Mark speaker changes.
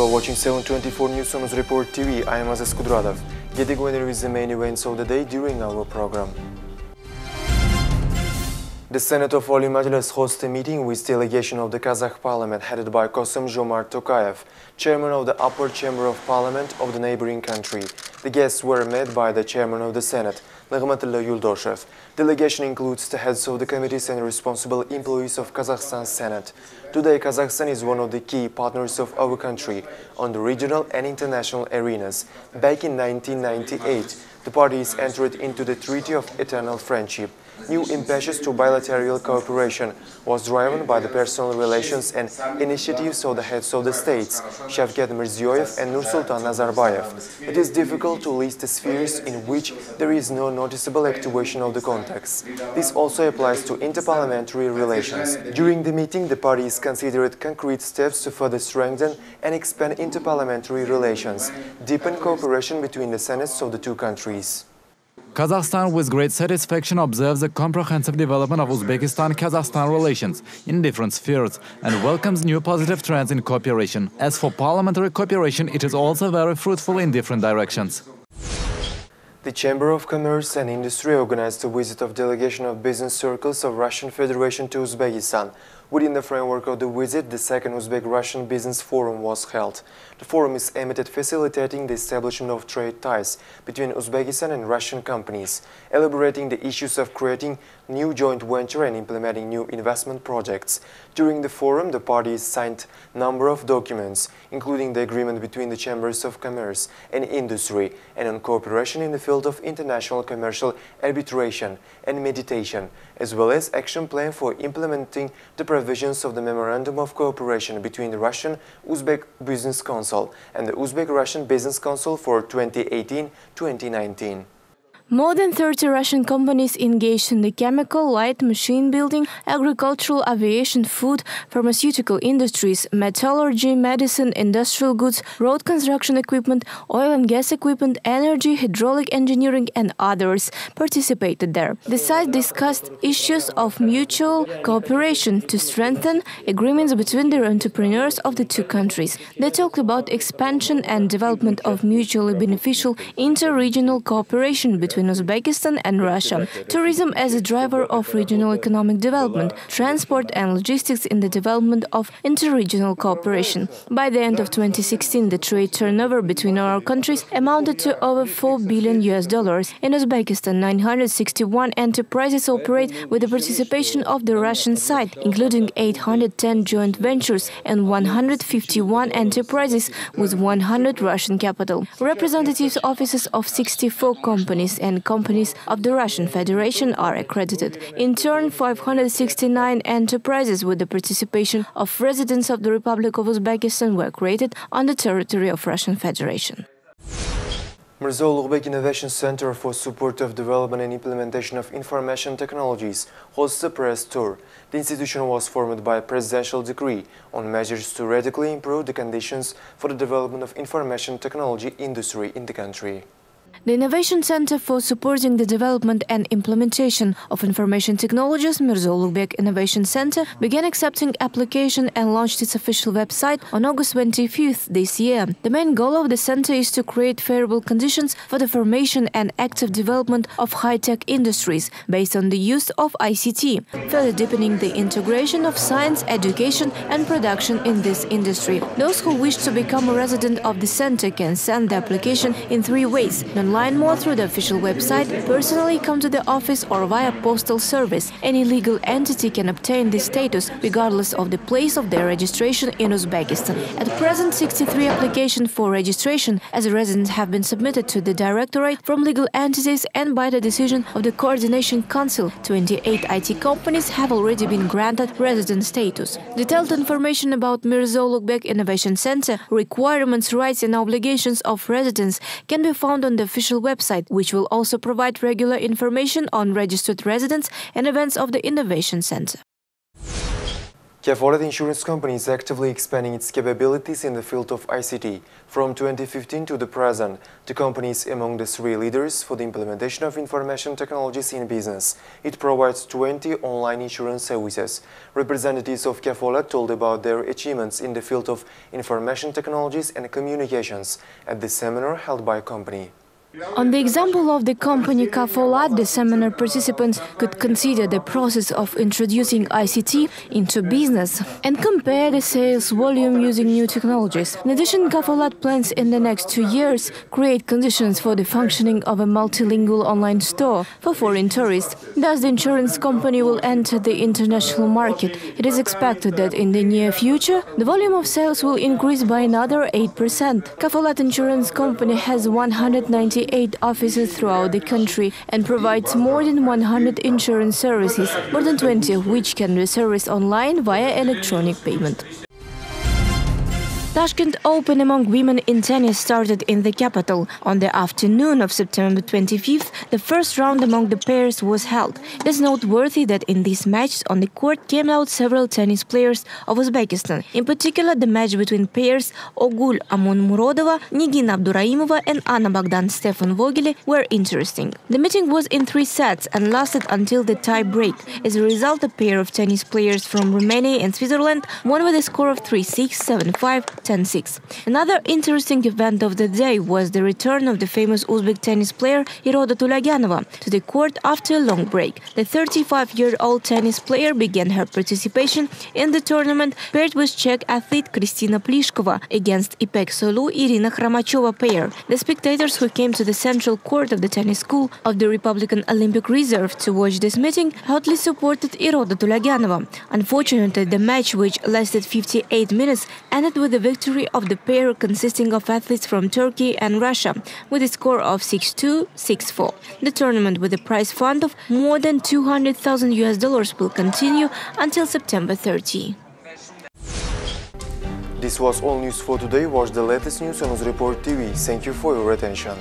Speaker 1: You are watching 724 News on UZREPORT TV. I am Uzbekistan. Getting winner with the main events of the day during our program. The Senate of Oliy Majlis hosted a meeting with delegation of the Kazakh parliament headed by Kassym-Jomart Tokayev, chairman of the upper chamber of parliament of the neighboring country. The guests were met by the chairman of the Senate, Nigmatilla Yuldoshev. Delegation includes the heads of the committees and responsible employees of Kazakhstan's Senate. Today, Kazakhstan is one of the key partners of our country on the regional and international arenas. Back in 1998, the parties entered into the Treaty of Eternal Friendship. New impetus to bilateral cooperation was driven by the personal relations and initiatives of the heads of the states, Shavkat Mirziyoyev and Nursultan Nazarbayev. It is difficult to list the spheres in which there is no noticeable activation of the contacts. This also applies to interparliamentary relations. During the meeting, the parties considered concrete steps to further strengthen and expand interparliamentary relations, deepen cooperation between the senates of the two countries.
Speaker 2: Kazakhstan with great satisfaction observes the comprehensive development of Uzbekistan-Kazakhstan relations in different spheres and welcomes new positive trends in cooperation. As for parliamentary cooperation, it is also very fruitful in different directions.
Speaker 1: The Chamber of Commerce and Industry organized a visit of delegation of business circles of Russian Federation to Uzbekistan. Within the framework of the visit, the second Uzbek-Russian Business Forum was held. The forum is aimed at facilitating the establishment of trade ties between Uzbekistan and Russian companies, elaborating the issues of creating new joint venture and implementing new investment projects. During the forum, the parties signed a number of documents, including the agreement between the Chambers of Commerce and Industry and on cooperation in the field of international commercial arbitration and mediation, as well as action plan for implementing the provisions of the Memorandum of Cooperation between the Russian-Uzbek Business Council and the Uzbek-Russian Business Council for 2018-2019.
Speaker 3: More than 30 Russian companies engaged in the chemical, light machine building, agricultural, aviation, food, pharmaceutical industries, metallurgy, medicine, industrial goods, road construction equipment, oil and gas equipment, energy, hydraulic engineering and others participated there. The site discussed issues of mutual cooperation to strengthen agreements between the entrepreneurs of the two countries. They talked about expansion and development of mutually beneficial inter-regional cooperation between Uzbekistan and Russia, tourism as a driver of regional economic development, transport and logistics in the development of interregional cooperation. By the end of 2016, the trade turnover between our countries amounted to over $4 billion. In Uzbekistan, 961 enterprises operate with the participation of the Russian side, including 810 joint ventures and 151 enterprises with 100 Russian capital. Representatives' offices of 64 companies and companies of the Russian Federation are accredited. In turn, 569 enterprises with the participation of residents of the Republic of Uzbekistan were created on the territory of Russian Federation.
Speaker 1: Mirzo Ulugh Innovation Center for Support of Development and Implementation of Information Technologies hosts a press tour. The institution was formed by a presidential decree on measures to radically improve the conditions for the development of information technology industry in the country.
Speaker 3: The Innovation Center for Supporting the Development and Implementation of Information Technologies, Mirzo Ulugh Innovation Center, began accepting application and launched its official website on August 25th this year. The main goal of the center is to create favorable conditions for the formation and active development of high-tech industries based on the use of ICT, further deepening the integration of science, education and production in this industry. Those who wish to become a resident of the center can send the application in 3 ways: online mode through the official website, personally come to the office or via postal service. Any legal entity can obtain this status regardless of the place of their registration in Uzbekistan. At present, 63 applications for registration as a resident have been submitted to the Directorate from legal entities, and by the decision of the Coordination Council, 28 IT companies have already been granted resident status. Detailed information about Mirzo Ulugh Innovation Center, requirements, rights and obligations of residents can be found on the official website, which will also provide regular information on registered residents and events of the Innovation Center.
Speaker 1: Kafolat Insurance Company is actively expanding its capabilities in the field of ICT. From 2015 to the present, the company is among the 3 leaders for the implementation of information technologies in business. It provides 20 online insurance services. Representatives of Kafolat told about their achievements in the field of information technologies and communications at the seminar held by the company.
Speaker 3: On the example of the company Kafolat, the seminar participants could consider the process of introducing ICT into business and compare the sales volume using new technologies. In addition, Kafolat plans in the next 2 years create conditions for the functioning of a multilingual online store for foreign tourists. Thus, the insurance company will enter the international market. It is expected that in the near future, the volume of sales will increase by another 8%. Kafolat Insurance Company has 198 offices throughout the country and provides more than 100 insurance services, more than 20 of which can be serviced online via electronic payment. Tashkent Open among women in tennis started in the capital. On the afternoon of September 25th, the first round among the pairs was held. It is noteworthy that in these matches on the court came out several tennis players of Uzbekistan. In particular, the match between pairs Ogul Amonmurodova, Nigina Abduraimova and Anna Bogdan Stefan Vogeli were interesting. The meeting was in 3 sets and lasted until the tie break. As a result, a pair of tennis players from Romania and Switzerland won with a score of 3-6, 7-5, 10-6. Another interesting event of the day was the return of the famous Uzbek tennis player Iroda Tulyaganova to the court after a long break. The 35-year-old tennis player began her participation in the tournament paired with Czech athlete Kristina Pliskova against Ipek Solu Irina Kramachova pair. The spectators who came to the central court of the tennis school of the Republican Olympic Reserve to watch this meeting hotly supported Iroda Tulyaganova. Unfortunately, the match, which lasted 58 minutes, ended with the victory of the pair consisting of athletes from Turkey and Russia with a score of 6-2, 6-4. The tournament with a prize fund of more than $200,000 will continue until September 30.
Speaker 1: This was all news for today. Watch the latest news on UZREPORT TV. Thank you for your attention.